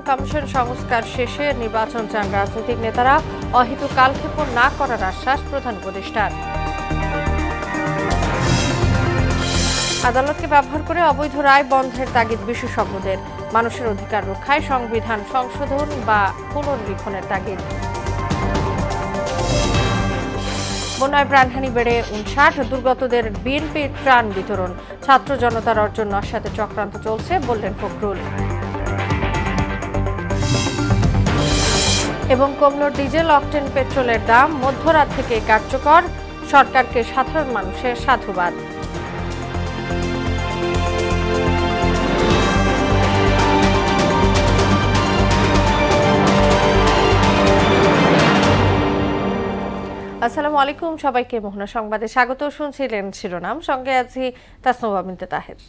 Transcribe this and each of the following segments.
Commission সংস্কার শেষে নির্বাচন চান রাজনৈতিক নেতারা, অহেতুক কালক্ষেপণ না করার আশ্বাস প্রধান উপদেষ্টার। আদালতকে ব্যবহার করে অবৈধ রায় বন্ধের তাগিদ বিশেষজ্ঞদের, মানুষের অধিকার রক্ষায় সংবিধান সংশোধন বা পুনর্লিখনের তাগিদ। বন্যায় প্রাণহানি বেড়ে 59, দুর্গতদের বিএনপির ত্রাণ বিতরণ, ছাত্র জনতার অর্জন নস্যাতে চক্রান্ত চলছে বললেন ফখরুল। এবং কমল ডিজেল অকটেন পেট্রোলের দাম, মধ্যরাত থেকে কার্যকর, সরকারকে সাধারণ মানুষের সাধুবাদ। আসসালামু আলাইকুম, সবাইকে মোহনা সংবাদে স্বাগত। শুনছিলেন শিরোনাম, সঙ্গে আছি তাসনুবা বিনতে তাহের।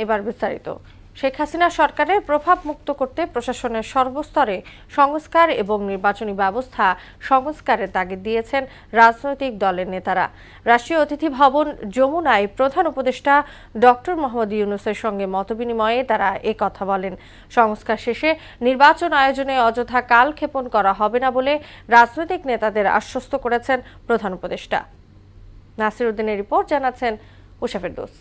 এবার বিস্তারিত। শেখ হাসিনা সরকারের প্রভাব মুক্ত করতে প্রশাসনের সর্বস্তরে সংস্কার এবং নির্বাচনী ব্যবস্থা সংস্কারের তাগিদ দিয়েছেন রাজনৈতিক দলের নেতারা। রাষ্ট্রীয় অতিথি ভবন যমুনায় প্রধান উপদেষ্টা ডক্টর মোহাম্মদ ইউনূসের সঙ্গে মতবিনিময়ে তারা কথা বলেন। সংস্কার শেষে নির্বাচন আয়োজনে অযথা কালক্ষেপণ করা হবে না বলে রাজনৈতিক নেতাদের আশ্বস্ত করেছেন প্রধান উপদেষ্টা। নাসির উদ্দিনের রিপোর্ট, জানাচ্ছেন উষা ফেরদৌস।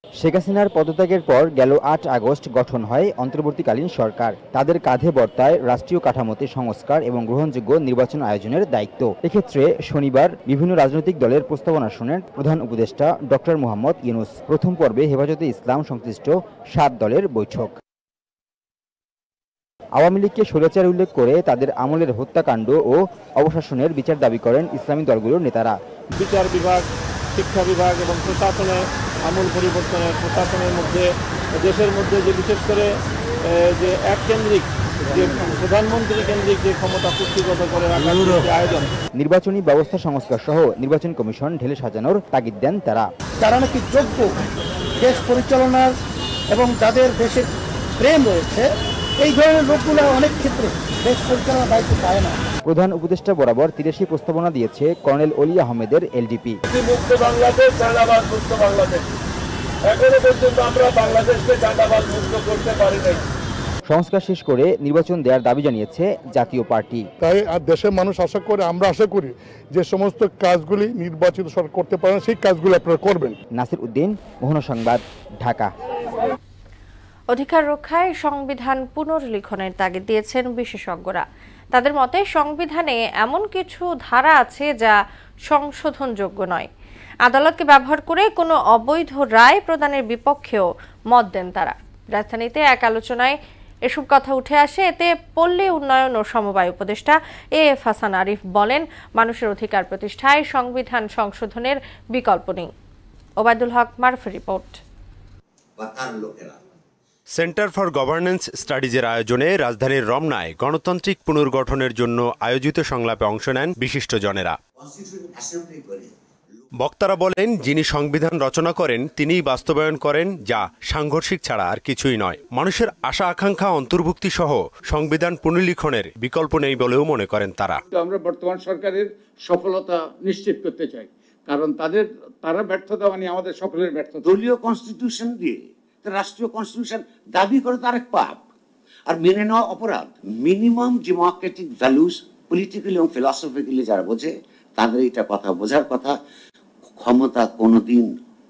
শেখ হাসিনার পদত্যাগের পর গেল 8 আগস্ট গঠন হয় অন্তর্বর্তীকালীন সরকার। তাদের কাঁধে বর্তায় রাষ্ট্রীয় কাঠামোতে সংস্কার এবং গ্রহণযোগ্য নির্বাচন আয়োজনের দায়িত্ব। এক্ষেত্রে শনিবার বিভিন্ন রাজনৈতিক দলের প্রস্তাবনা শোনেন প্রধান উপদেষ্টা ডক্টর মোহাম্মদ ইউনূস। প্রথম পর্বে হেফাজতে ইসলাম সংশ্লিষ্ট 7 দলের বৈঠক। আওয়ামী লীগকে স্বৈরাচার উল্লেখ করে তাদের আমলের হত্যাকাণ্ড ও অবশাসনের বিচার দাবি করেন ইসলামী দলগুলোর নেতারা। বিচার বিভাগ, শিক্ষা বিভাগ এবং প্রশাসনে আমূল পরিবর্তনের, প্রশাসনের মধ্যে দেশের মধ্যে যে বিশেষ করে যে এককেন্দ্রিক, যে প্রধানমন্ত্রী কেন্দ্রিক যে ক্ষমতা কুক্ষিগত করে রাখার আয়োজন, নির্বাচনী ব্যবস্থা সংস্কার সহ নির্বাচন কমিশন ঢেলে সাজানোর তাগিদ দেন তারা। যারা নাকি যোগ্য দেশ পরিচালনার এবং যাদের দেশের প্রেম রয়েছে, এই ধরনের লোকগুলো অনেক ক্ষেত্রে দেশ পরিচালনার দায়িত্ব পায় না। প্রধান উপদেষ্টা বরাবর 83 প্রস্তাবনা দিয়েছে কর্নেল অলি আহমেদের এলডিপি। মুক্ত বাংলাদেশ, চাঁদাবাজ মুক্ত বাংলাদেশ। এখনো পর্যন্ত আমরা বাংলাদেশকে চাঁদাবাজ মুক্ত করতে পারি নাই। সংস্কার শেষ করে নির্বাচন দেওয়ার দাবি জানিয়েছে জাতীয় পার্টি। তাই আর দেশের মানুষ আশা করে, আমরা আশা করি যে সমস্ত কাজগুলি নির্বাচিত সরকার করতে পারেন, সেই কাজগুলি আপনারা করবেন। নাসির উদ্দিন, মোহনা সংবাদ, ঢাকা। অধিকার রক্ষায় সংবিধান পুনর্লিখনের তাগিদ দিয়েছেন বিশেষজ্ঞরা। তাদের মতে সংবিধানে এমন কিছু ধারা আছে যা সংশোধনযোগ্য নয়। আদালতকে ব্যবহার করে কোনো অবৈধ রায় প্রদানের বিপক্ষেও মত দেন তারা। রাজধানীতে এক আলোচনায় এসব কথা উঠে আসে। এতে পল্লী উন্নয়ন ও সমবায় উপদেষ্টা এএফ হাসান আরিফ বলেন, মানুষের অধিকার প্রতিষ্ঠায় সংবিধান সংশোধনের বিকল্প নেই। ওবায়দুল হক মারুফের রিপোর্ট। সেন্টার ফর গভর্নেন্স স্টাডিজের আয়োজনে রাজধানীর রমনায় গণতান্ত্রিক পুনর্গঠনের জন্য আয়োজিত সংলাপে অংশ নেন বিশিষ্টজনেরা। বক্তারা বলেন, যিনি সংবিধান রচনা করেন তিনিই বাস্তবায়ন করেন, যা সাংঘর্ষিক ছাড়া আর কিছুই নয়। মানুষের আশা আকাঙ্ক্ষা অন্তর্ভুক্তি সহ সংবিধান পুনর্লিখনের বিকল্প নেই বলেও মনে করেন তারা। আমরা বর্তমান সরকারের সফলতা নিশ্চিত করতে চাই, কারণ তারা ব্যর্থতা মানে আমাদের সকলের ব্যর্থতা। দলীয় কনস্টিটিউশন দিয়ে রাষ্ট্রীয় কনস্টিটিউশন দাবি করে তার এক পাপ, আর মেনে নেওয়া অপরাধ। মিনিমাম ডেমোক্রেটিক ভ্যালুস পলিটিক্যালি এবং ফিলসফিক্যালি যারা বোঝে, তাদের এটা কথা বোঝার কথা। ক্ষমতা কোনোদিন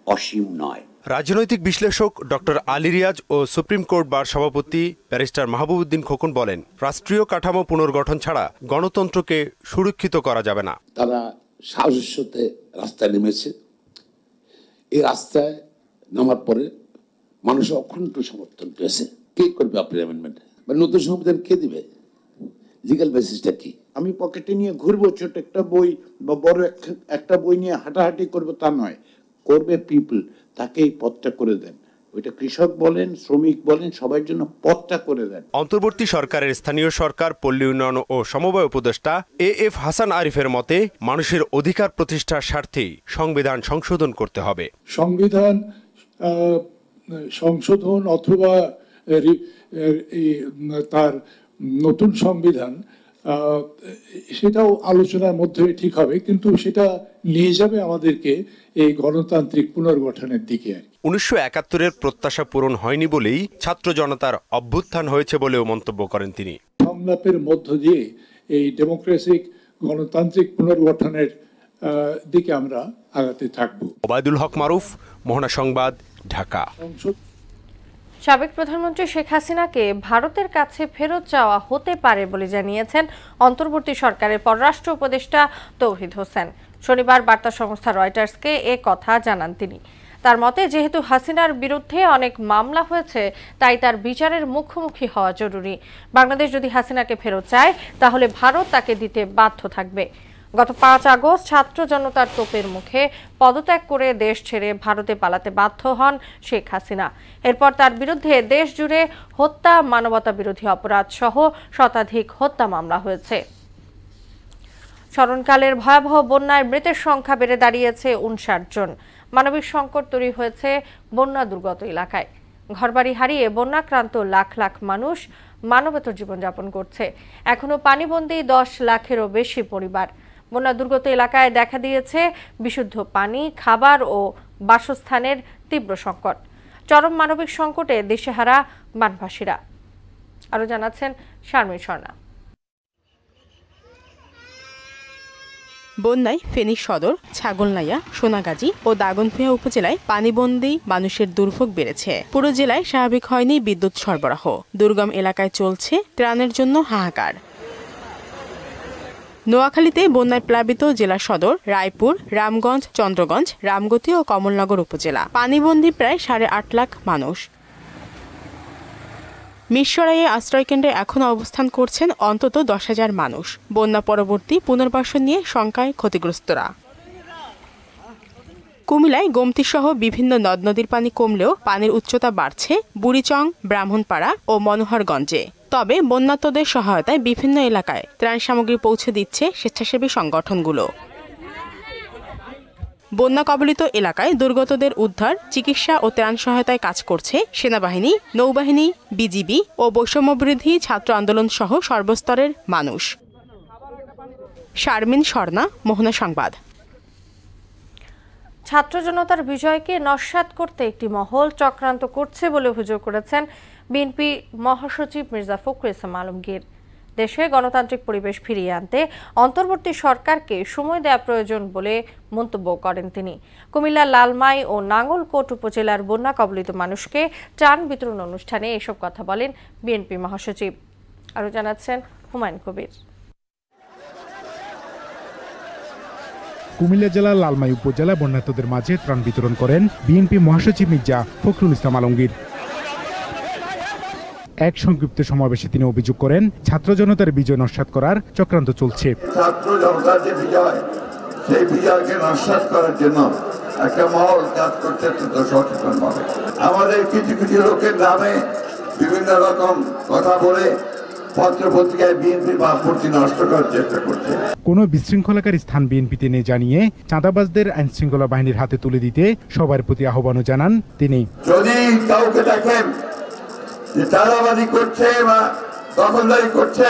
অসীম নয়। রাজনৈতিক বিশ্লেষক ডক্টর আলী রিয়াজ ও সুপ্রিম কোর্ট বার সভাপতি ব্যারিস্টার মাহবুবউদ্দিন খোকন বলেন, রাষ্ট্রীয় কাঠামো পুনর্গঠন ছাড়া গণতন্ত্রকে সুরক্ষিত করা যাবে না। তারা সাহসের সাথে রাস্তায় নেমেছে। এই রাস্তায় নামার পরে মানুষের অখণ্ড সমর্থন পেয়েছে। কে করবে আপনার অ্যামেন্ডমেন্ট বা নতুন সংবিধান কে দিবে? লিগ্যাল বেসিসটা কি? আমি পকেটে নিয়ে ঘুরবো ছোট একটা বই বা বড় একটা বই নিয়ে হাঁটাহাঁটি করবো তা নয়, করবে পিপল। তাকে এই পথটা করে দেন। ওইটা কৃষক বলেন, শ্রমিক বলেন, সবার জন্য পথটা করে দেন। অন্তর্বর্তী সরকারের স্থানীয় সরকার, পল্লী উন্নয়ন ও সমবায় উপদেষ্টা এএফ হাসান আরিফের মতে, মানুষের অধিকার প্রতিষ্ঠার স্বার্থেই সংবিধান সংশোধন করতে হবে। সংবিধান সংশোধন অথবা তার নতুন সংবিধান সেটাও আলোচনার মধ্যে ঠিক হবে, কিন্তু সেটা নিয়ে যাবে আমাদেরকে এই গণতান্ত্রিক পুনর্গঠনের দিকে। 1971-এর প্রত্যাশা পূরণ হয়নি বলেই ছাত্র জনতার অভ্যুত্থান হয়েছে বলেও মন্তব্য করেন তিনি। সংলাপের মধ্য দিয়ে এই ডেমোক্রেসিক গণতান্ত্রিক পুনর্গঠনের দিকে আমরা আগাতে থাকব। ওবায়দুল হক মারুফ, মোহনা সংবাদ, ঢাকা। সাবেক প্রধানমন্ত্রী শেখ হাসিনাকে ভারতের কাছে ফেরত যাওয়া হতে পারে বলে জানিয়েছেন অন্তর্বর্তী সরকারের পররাষ্ট্র উপদেষ্টা তৌহিদ হোসেন। শনিবার বার্তা সংস্থা রয়টার্সকে এ কথা জানান তিনি। তার মতে, যেহেতু হাসিনার বিরুদ্ধে অনেক মামলা হয়েছে, তাই তার বিচারের মুখোমুখি হওয়া জরুরি। বাংলাদেশ যদি হাসিনাকে ফেরত চায়, তাহলে ভারত তাকে দিতে বাধ্য থাকবে। গত 5 আগস্ট ছাত্র জনতার তোপের মুখে পদত্যাগ করে দেশ ছেড়ে ভারতে পালাতে বাধ্য হন শেখ হাসিনা। এরপর তার বিরুদ্ধে দেশ জুড়ে হত্যা, মানবতা বিরোধী অপরাধ সহ শতাধিক হত্যা মামলা হয়েছে। স্মরণকালের ভয়াবহ বন্যায় মৃতের সংখ্যা বেড়ে দাঁড়িয়েছে 59 জন। মানবিক সংকট তৈরি হয়েছে বন্যা দুর্গত এলাকায়। ঘরবাড়ি হারিয়ে বন্যাক্রান্ত লাখ লাখ মানুষ মানবেতর জীবনযাপন করছে। এখনো পানিবন্দী 10 লাখেরও বেশি পরিবার। বন্যা দুর্গত এলাকায় দেখা দিয়েছে বিশুদ্ধ পানি, খাবার ও বাসস্থানের তীব্র সংকট। চরম মানবিক সংকটে দিশেহারা বানভাসীরা। আরো জানাচ্ছেন শারমিন স্বর্ণা। বন্যায় ফেনী সদর, ছাগলনাইয়া, সোনাগাজী ও দাগনভূঞা উপজেলায় পানিবন্দী মানুষের দুর্ভোগ বেড়েছে। পুরো জেলায় স্বাভাবিক হয়নি বিদ্যুৎ সরবরাহ। দুর্গম এলাকায় চলছে ত্রাণের জন্য হাহাকার। নোয়াখালীতে বন্যায় প্লাবিত জেলা সদর, রায়পুর, রামগঞ্জ, চন্দ্রগঞ্জ, রামগতি ও কমলনগর উপজেলা। পানিবন্দী প্রায় 8.5 লাখ মানুষ। মিরসরাইয়ে আশ্রয়কেন্দ্রে এখন অবস্থান করছেন অন্তত 10,000 মানুষ। বন্যা পরবর্তী পুনর্বাসন নিয়ে শঙ্কায় ক্ষতিগ্রস্তরা। কুমিল্লায় গোমতী সহ বিভিন্ন নদ নদীর পানি কমলেও পানির উচ্চতা বাড়ছে বুড়িচং, ব্রাহ্মণপাড়া ও মনোহরগঞ্জে। তবে বন্যার্তদের সহায়তায় বিভিন্ন এলাকায় ত্রাণ সামগ্রী পৌঁছে দিচ্ছে স্বেচ্ছাসেবী সংগঠনগুলো। বন্যা কবলিত এলাকায় দুর্গতদের উদ্ধার, চিকিৎসা ও ত্রাণ সহায়তায় কাজ করছে সেনাবাহিনী, নৌবাহিনী, বিজিবি ও বৈষম্যবিরোধী ছাত্র আন্দোলন সহ সর্বস্তরের মানুষ। শারমিন স্বর্ণা, মোহনা সংবাদ। ছাত্র জনতার বিজয়কে নস্যাৎ করতে একটি মহল চক্রান্ত করছে বলে অভিযোগ করেছেন বিএনপি মহাসচিব মির্জা ফখরুল ইসলাম আলমগীর। দেশে গণতান্ত্রিক পরিবেশ ফিরিয়ে আনতে অন্তর্বর্তী সরকারকে সময় দেওয়া প্রয়োজন বলে মন্তব্য করেন তিনি। কুমিল্লার লালমাই ও নাঙ্গলকোট উপজেলার বন্যা কবলিত মানুষকে ত্রাণ বিতরণ অনুষ্ঠানে এসব কথা বলেন বিএনপি মহাসচিব। আরো জানাচ্ছেন হুমায়ুন কবির। কুমিল্লা জেলার লালমাই উপজেলা বন্যার্তদের মাঝে ত্রাণ বিতরণ করেন বিএনপি মহাসচিব মির্জা ফখরুল ইসলাম আলমগীর। এক সংক্ষিপ্ত সমাবেশে তিনি অভিযোগ করেন, ছাত্র জনতার বিজয় নস্যাৎ করার চক্রান্ত চলছে। ছাত্র জনতার যে বিজয়, সেই বিজয়কে নস্যাৎ করার জন্য একটা মহল কাজ করছে সচেতনভাবে। আমাদের কিছু কিছু লোকের নামে বিভিন্ন রকম কথা বলে পত্র-পত্রিকায় বিএনপির ভাবমূর্তি নষ্ট করার চেষ্টা করছে। কোনো বিশৃঙ্খলাকারী স্থান বিএনপিতে নিয়ে জানিয়ে চাঁদাবাজদের আইন শৃঙ্খলা বাহিনীর হাতে তুলে দিতে সবার প্রতি আহ্বানও জানান তিনি। যদি কাউকে দেখেন যে চাঁদাবাজি করছে বা দখলদারি করছে,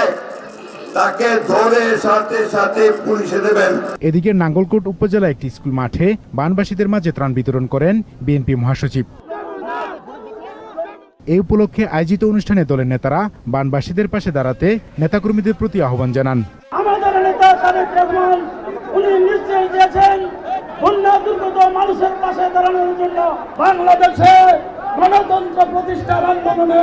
তাকে ধরে সাথে সাথে পুলিশে দেবেন। এদিকে নাঙ্গলকোট উপজেলা একটি স্কুল মাঠে বানবাসীদের মাঝে ত্রাণ বিতরণ করেন বিএনপি মহাসচিব। এই উপলক্ষে আয়োজিত অনুষ্ঠানে দলের নেতারা বানবাসীদের পাশে দাঁড়াতে নেতাকর্মীদের প্রতি আহ্বান জানান। আমাদের নেতা তারেক রহমান উনি নিশ্চয় দিয়েছেন বন্যা দুর্গত মানুষের পাশে দাঁড়ানোর জন্য। বাংলাদেশে গণতন্ত্র প্রতিষ্ঠার আন্দোলনে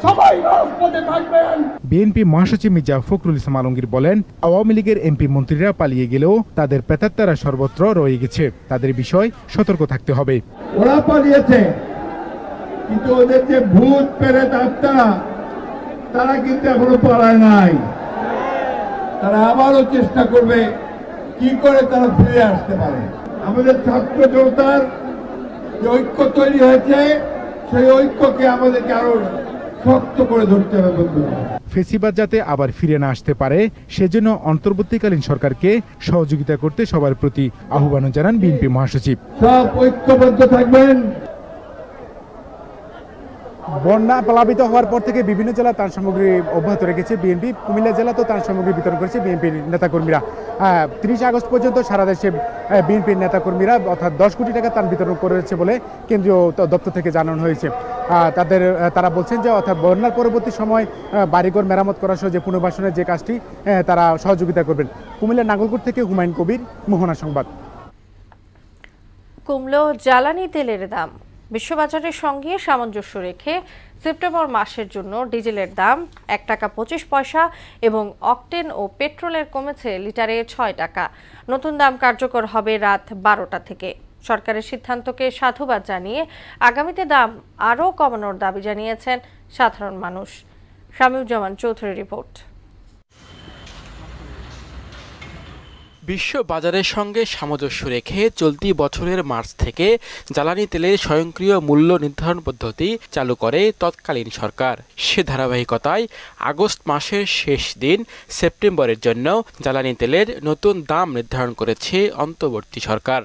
সবাই রাজপথে থাকবেন। বিএনপি মহাসচিব মির্জা ফখরুল ইসলাম আলমগীর বলেন, আওয়ামী লীগের এমপি মন্ত্রীরা পালিয়ে গেলেও তাদের প্রেতাত্মারা সর্বত্র রয়ে গেছে। তাদের বিষয় সতর্ক থাকতে হবে। ওরা পালিয়েছে, কিন্তু ওদের যে ভূত প্রেত আত্মা, তারা কিন্তু এখনো পালায় নাই। তারা আবারও চেষ্টা করবে কি করে তারা ফিরে আসতে পারে। আমাদের ছাত্র জনতার যে ঐক্য তৈরি হয়েছে, সেই ঐক্যকে আমাদেরকে আরো শক্ত করে ধরতে হবে বন্ধুরা। ফেসিবাদ যাতে আবার ফিরে না আসতে পারে, সেজন্য অন্তর্বর্তীকালীন সরকারকে সহযোগিতা করতে সবার প্রতি আহ্বান জানান বিএনপি মহাসচিব। সব ঐক্যবদ্ধ থাকবেন, বন্যা প্লাবিত হওয়ার পর থেকে বিভিন্ন জেলা ত্রাণ সামগ্রী অব্যাহত রেখেছে বিএনপি। কুমিল্লা জেলাতেও ত্রাণ সামগ্রী বিতরণ করেছে বিএনপির নেতাকর্মীরা। 30 আগস্ট পর্যন্ত সারা দেশে বিএনপির নেতাকর্মীরা অর্থাৎ 10 কোটি টাকা ত্রাণ বিতরণ করেছে বলে কেন্দ্রীয় দপ্তর থেকে জানানো হয়েছে। তারা বলছেন যে অর্থাৎ বন্যার পরবর্তী সময় বাড়িঘর মেরামত করা সহ যে পুনর্বাসনের যে কাজটি তারা সহযোগিতা করবেন। কুমিল্লার নাঙ্গলকোট থেকে হুমায়ুন কবির, মোহনা সংবাদ। কমলো জ্বালানি তেলের দাম। বিশ্ববাজারের সঙ্গে সামঞ্জস্য রেখে সেপ্টেম্বর মাসের জন্য ডিজেলের দাম 1 টাকা 25 পয়সা এবং অকটেন ও পেট্রোলের কমেছে লিটারে 6 টাকা। নতুন দাম কার্যকর হবে রাত 12টা থেকে। সরকারের সিদ্ধান্তকে সাধুবাদ জানিয়ে আগামীতে দাম আরও কমানোর দাবি জানিয়েছেন সাধারণ মানুষ। শামীউজ্জামান চৌধুরীর রিপোর্ট। বিশ্ব বাজারের সঙ্গে সামঞ্জস্য রেখে চলতি বছরের মার্চ থেকে জ্বালানি তেলের স্বয়ংক্রিয় মূল্য নির্ধারণ পদ্ধতি চালু করে তৎকালীন সরকার। সে ধারাবাহিকতায় আগস্ট মাসের শেষ দিন সেপ্টেম্বরের জন্য জ্বালানি তেলের নতুন দাম নির্ধারণ করেছে অন্তর্বর্তী সরকার।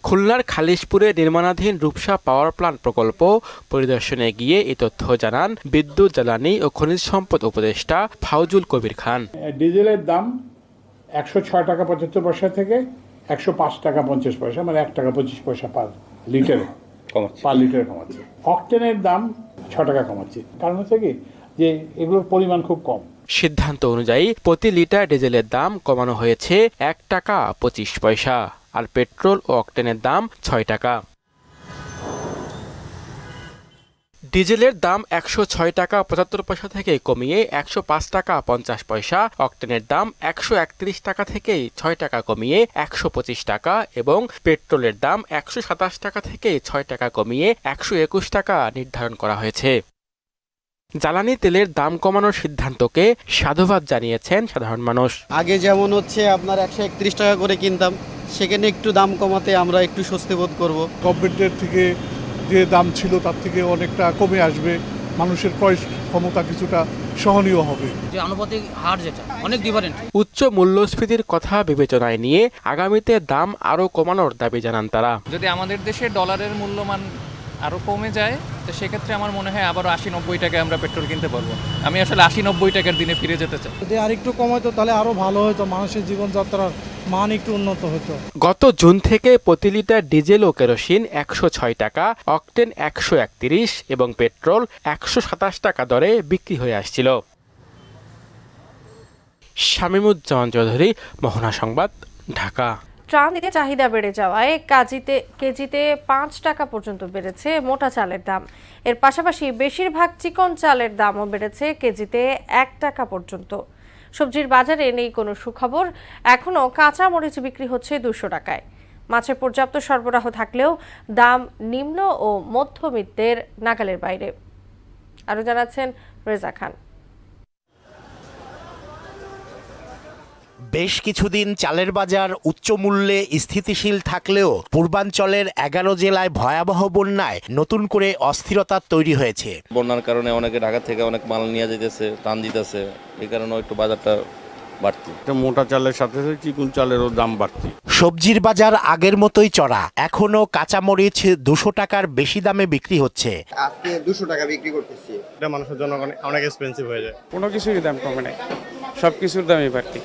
খুলনার খালিশপুরে নির্মাণাধীন রূপসা পাওয়ার প্ল্যান্ট প্রকল্প পরিদর্শনে গিয়ে এই তথ্য জানান বিদ্যুৎ, জ্বালানি ও খনিজ সম্পদ উপদেষ্টা ফাউজুল কবির খান। ডিজেলের দাম 106 টাকা 75 পয়সা থেকে 105 টাকা 50 পয়সা, মানে 1 টাকা 25 পয়সা পার লিটারে কমাচ্ছে। অকটেনের দাম 6 টাকা কমাচ্ছে। কারণ হচ্ছে কি যে এগুলোর পরিমাণ খুব কম। সিদ্ধান্ত অনুযায়ী প্রতি লিটার ডিজেলের দাম কমানো হয়েছে 1 টাকা 25 পয়সা, আর পেট্রোল ও অকটেনের দাম 6 টাকা। ডিজেলের দাম 106 টাকা 75 পয়সা থেকে কমিয়ে 105 টাকা 50 পয়সা, অকটেনের দাম 131 টাকা থেকে 6 টাকা কমিয়ে 125 টাকা এবং পেট্রোলের দাম 127 টাকা থেকে 6 টাকা কমিয়ে 121 টাকা নির্ধারণ করা হয়েছে। জ্বালানি তেলের দাম কমানোর সিদ্ধান্তকে সাধুবাদ জানিয়েছেন সাধারণ মানুষ। আগে যেমন হচ্ছে আপনার 131 টাকা করে কিনতাম, সেখানে একটু দাম কমাতে আমরা একটু স্বস্তি বোধ করব। গভর্নমেন্টের থেকে যে দাম ছিল তার থেকে অনেকটা কমে আসবে, মানুষের ক্রয় ক্ষমতা কিছুটা সহনীয় হবে। যে আনুপাতিক হার যেটা অনেক ডিফারেন্ট। উচ্চ মূল্যস্ফীতির কথা বিবেচনায় নিয়ে আগামীতে দাম আরও কমানোর দাবি জানান তারা। যদি আমাদের দেশে ডলারের মূল্যমান আরও কমে যায় তো সেক্ষেত্রে আমার মনে হয় আবারও 80-90 টাকায় আমরা পেট্রোল কিনতে পারবো। আমি আসলে 80-90 টাকার দিনে ফিরে যেতে চাই। যদি আর একটু কমাইতো তাহলে আরও ভালো হতো, মানুষের জীবনযাত্রার মান একটু উন্নত হতো। গত জুন থেকে প্রতি লিটার ডিজেল ও কেরোসিন 106 টাকা, অকটেন 131 এবং পেট্রোল 127 টাকা দরে বিক্রি হয়ে আসছিল। শামীমুজ্জামান চৌধুরী, মোহনা সংবাদ, ঢাকা। ত্রাণ দিতে চাহিদা বেড়ে যাওয়ায় কেজিতে 5 টাকা পর্যন্ত বেড়েছে মোটা চালের দাম। এর পাশাপাশি বেশিরভাগ চিকন চালের দামও বেড়েছে কেজিতে 1 টাকা পর্যন্ত। সবজির বাজারে নেই কোনো সুখবর। এখনও কাঁচা মরিচ বিক্রি হচ্ছে 200 টাকায়। মাছের পর্যাপ্ত সরবরাহ থাকলেও দাম নিম্ন ও মধ্যবিত্তের নাগালের বাইরে। আরও জানাচ্ছেন রেজা খান। বেশ কিছুদিন চালের বাজার উচ্চ মূল্যে স্থিতিশীল থাকলেও পূর্বাঞ্চলের 11 জেলায় ভয়াবহ বন্যায় নতুন করে অস্থিরতা তৈরি হয়েছে। বন্যার কারণে অনেকে ঢাকা থেকে অনেক মাল নিয়ে যেতেছে, টান দিতেছে, এই কারণে একটু বাজারটা বাড়তি। মোটা চালের সাথে চিকন চালেরও দাম বাড়তি। সবজির বাজার আগের মতোই চড়া। এখনো কাঁচামরিচ 200 টাকার বেশি দামে বিক্রি হচ্ছে। আজকে 200 টাকা বিক্রি করতেছি। এটা মানুষের জন্য অনেক এক্সপেন্সিভ হয়ে যায়। কোনো কিছুরই দাম কমে নাই, সব কিছুর দামই বাড়তি।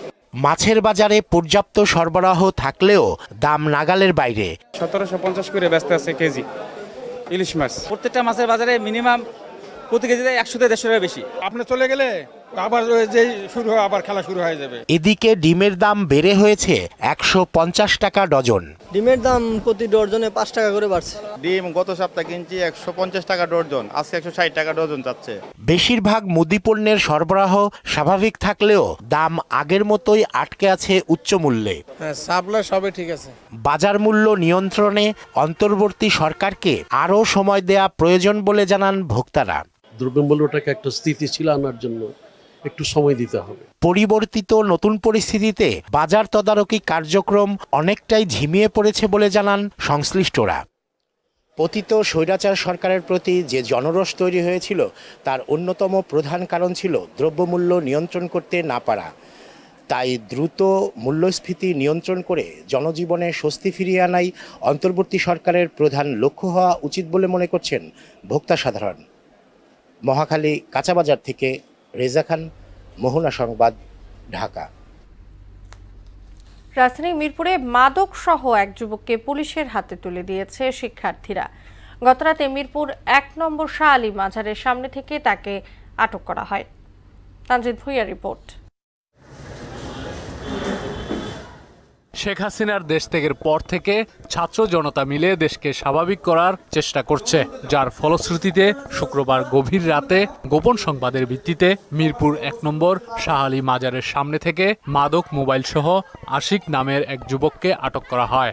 মাছের বাজারে পর্যাপ্ত সরবরাহ থাকলেও দাম নাগালের বাইরে। 1750 করে ব্যস্ত আছে কেজি ইলিশ মাছ। প্রত্যেকটা মাছের বাজারে মিনিমাম প্রতি কেজিতে 100 থেকে 150 টাকা বেশি। আপনি চলে গেলে আবার যে শুরু হয়, আবার খেলা শুরু হয়ে যাবে। এদিকে ডিমের দাম বেড়ে হয়েছে 150 টাকা ডজন। ডিমের দাম প্রতি ডজনে 5 টাকা করে বাড়ছে। ডিম গত সপ্তাহে কিনছি 150 টাকা ডজন, আজকে 160 টাকা ডজন যাচ্ছে। বেশিরভাগ মুদি পণ্যের সরবরাহ স্বাভাবিক থাকলেও দাম আগের মতোই আটকে আছে উচ্চ মূল্যে। সাপ্লাই সবই ঠিক আছে। বাজার মূল্য নিয়ন্ত্রণে অন্তর্বর্তী সরকারকে আরও সময় দেয়া প্রয়োজন বলে জানান ভোক্তারা। দ্রব্যমূল্যটাকে একটা স্থিতিশীল আনার জন্য একটু সময় দিতে হবে। পরিবর্তিত নতুন পরিস্থিতিতে বাজার তদারকি কার্যক্রম অনেকটাই ঝিমিয়ে পড়েছে বলে জানান সংশ্লিষ্টরা। পতিত স্বৈরাচার সরকারের প্রতি যে জনরোষ তৈরি হয়েছিল তার অন্যতম প্রধান কারণ ছিল দ্রব্যমূল্য নিয়ন্ত্রণ করতে না পারা। তাই দ্রুত মূল্যস্ফীতি নিয়ন্ত্রণ করে জনজীবনে স্বস্তি ফিরিয়ে আনাই অন্তর্বর্তী সরকারের প্রধান লক্ষ্য হওয়া উচিত বলে মনে করছেন ভোক্তা সাধারণ। মহাখালী কাঁচাবাজার থেকে রেজা খান, মোহনা সংবাদ, ঢাকা। রাজধানী মিরপুরে মাদক সহ এক যুবককে পুলিশের হাতে তুলে দিয়েছে শিক্ষার্থীরা। গতরাতে মিরপুর ১ নম্বর শাহ আলী মাজারের সামনে থেকে তাকে আটক করা হয়। তানজিদ ভুঁইয়ার রিপোর্ট। শেখ হাসিনার দেশ ত্যাগের পর থেকে ছাত্র জনতা মিলে দেশকে স্বাভাবিক করার চেষ্টা করছে, যার ফলশ্রুতিতে শুক্রবার গভীর রাতে গোপন সংবাদের ভিত্তিতে মিরপুর ১ নম্বর শাহ আলী মাজারের সামনে থেকে মাদক মোবাইল সহ আশিক নামের এক যুবককে আটক করা হয়।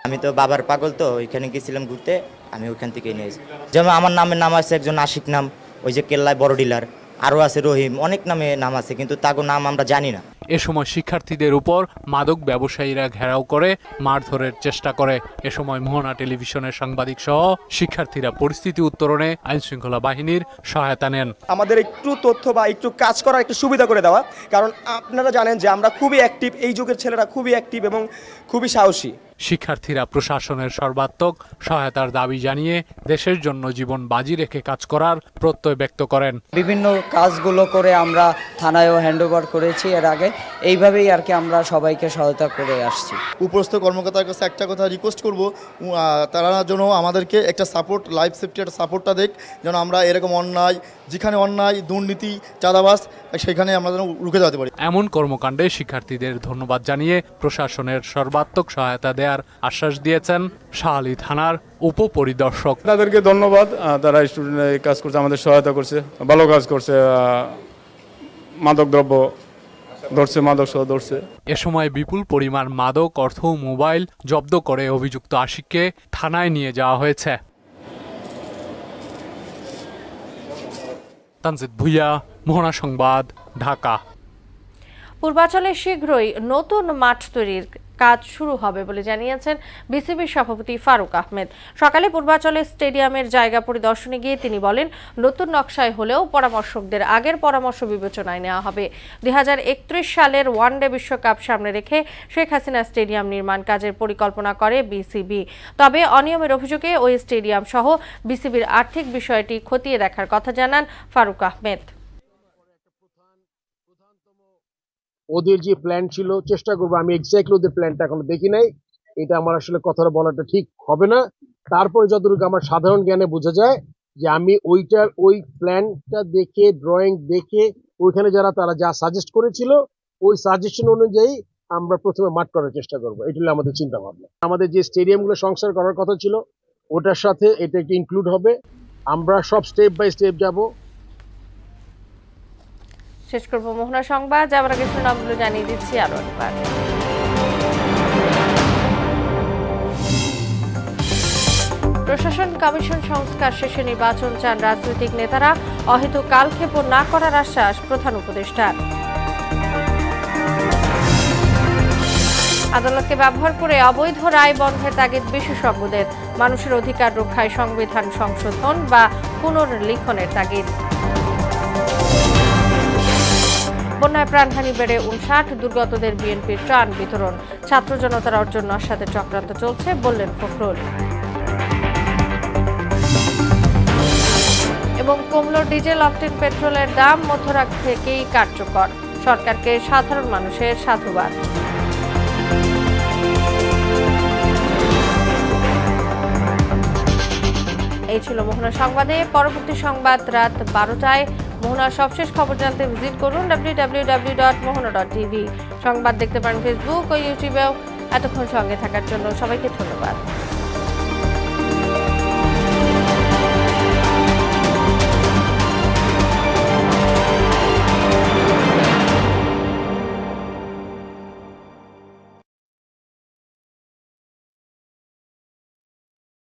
আমি তো বাবার পাগল, তো ওইখানে গেছিলাম ঘুরতে, আমি ওইখান থেকে নিয়েছি। যেমন আমার নাম আছে একজন আশিক নাম, ওই যে কেল্লায় বড় ডিলার, আরও আছে রহিম, অনেক নামে নাম আছে, কিন্তু তাগো নাম আমরা জানি না। এ সময় শিক্ষার্থীদের উপর মাদক ব্যবসায়ীরা ঘেরাও করে মারধরের চেষ্টা করে। এ সময় মোহনা টেলিভিশনের সাংবাদিক সহ শিক্ষার্থীরা পরিস্থিতি উত্তরণে আইনশৃঙ্খলা বাহিনীর সহায়তা নেন। আমাদের একটু তথ্য বা একটু কাজ করার একটু সুবিধা করে দেওয়া, কারণ আপনারা জানেন যে আমরা খুবই অ্যাক্টিভ, এই যুগের ছেলেরা খুবই অ্যাক্টিভ এবং খুবই সাহসী। শিক্ষার্থীরা প্রশাসনের সর্বাত্মক সহায়তার দাবি জানিয়ে দেশের জন্য জীবন বাজি রেখে কাজ করার প্রত্যয় ব্যক্ত করেন। বিভিন্ন কাজগুলো করে আমরা থানায়ও হ্যান্ডওভার করেছি এর আগে, এইভাবেই আর কি আমরা সবাইকে সহায়তা করে আসছি। উপরস্থ কর্মকর্তার কাছে একটা কথা রিকোয়েস্ট করব, তারা যেন আমাদেরকে একটা সাপোর্ট, লাইফ সেফটি একটা সাপোর্টটা দেখ, যেন আমরা এরকম অন্যায়, যেখানে অন্যায়, দুর্নীতি, চাঁদাবাজ, সেখানে আমরা যেন রুখে যেতে পারি। এমন কর্মকাণ্ডে শিক্ষার্থীদের ধন্যবাদ জানিয়ে প্রশাসনের সর্বাত্মক সহায়তা দেওয়ার আশ্বাস দিয়েছেন শাহ আলী থানার উপপরিদর্শক। তাদেরকে ধন্যবাদ, তারা স্টুডেন্ট কাজ করছে, আমাদের সহায়তা করছে, ভালো কাজ করছে। মাদক দ্রব্য ধরছে, মাদক সহ ধরছে। এ সময় বিপুল পরিমাণ মাদক, অর্থ, মোবাইল জব্দ করে অভিযুক্ত আশিককে থানায় নিয়ে যাওয়া হয়েছে। তানজিদ ভুঁইয়া, মোহনা সংবাদ, ঢাকা। পূর্বাঞ্চলে শীঘ্রই নতুন মাঠ তৈরির কাজ শুরু হবে বলে জানিয়েছেন বিসিবির সভাপতি ফারুক আহমেদ। সকালে পূর্বাঞ্চলে স্টেডিয়ামের জায়গা পরিদর্শনে গিয়ে তিনি বলেন, নতুন নকশায় হলেও পরামর্শকদের আগের পরামর্শ বিবেচনায় নেওয়া হবে। 2031 সালের ওয়ানডে বিশ্বকাপ সামনে রেখে শেখ হাসিনা স্টেডিয়াম নির্মাণ কাজের পরিকল্পনা করে বিসিবি। তবে অনিয়মের অভিযোগে ওই স্টেডিয়াম সহ বিসিবির আর্থিক বিষয়টি খতিয়ে দেখার কথা জানান ফারুক আহমেদ। ওদের যে প্ল্যান ছিল, চেষ্টা করবো, আমি এক্স্যাক্টলি ওদের প্ল্যানটা এখনো দেখি নাই, এটা আমার আসলে কথাটা বলাটা ঠিক হবে না। তারপরে যতটুকু আমার সাধারণ জ্ঞানে বোঝা যায় যে আমি ওই প্ল্যানটা দেখে, ড্রয়িং দেখে, ওইখানে তারা যা সাজেস্ট করেছিল ওই সাজেশন অনুযায়ী আমরা প্রথমে মাঠ করার চেষ্টা করবো। এটা হলো আমাদের চিন্তা ভাবনা। আমাদের যে স্টেডিয়ামগুলো সংস্কার করার কথা ছিল ওটার সাথে এটা একটা ইনক্লুড হবে। আমরা সব স্টেপ বাই স্টেপ যাব। শেষ করবো মোহনা সংবাদ, যাবার আগে নামগুলো জানিয়ে দিচ্ছি আরো একবার। প্রশাসন কমিশন সংস্কার শেষে নির্বাচন চান রাজনৈতিক নেতারা, অহেতুক কালক্ষেপণ না করার আশ্বাস প্রধান উপদেষ্টার। আদালতকে ব্যবহার করে অবৈধ রায় বন্ধের তাগিদ বিশেষজ্ঞদের, মানুষের অধিকার রক্ষায় সংবিধান সংশোধন বা পুনর্লিখনের তাগিদ। বন্যায় প্রাণহানি বেড়ে 59, দুর্গতদের বিএনপির ত্রাণ বিতরণ, ছাত্র জনতার অর্জন নস্যাতের চক্রান্ত চলছে বললেন ফখরুল। এবং কমল ডিজেল, অকটেন পেট্রোলের দাম মধ্যরাত থেকেই কার্যকর, সরকারকে সাধারণ মানুষের সাধুবাদ। এই ছিল মোহনা সংবাদে। পরবর্তী সংবাদ রাত 12টায়। মোহনার সবশেষ খবর জানতে ভিজিট করুন www.mohana.tv। সংবাদ দেখতে পারেন ফেসবুক ও ইউটিউবেও। এতক্ষণ সঙ্গে থাকার জন্য সবাইকে ধন্যবাদ।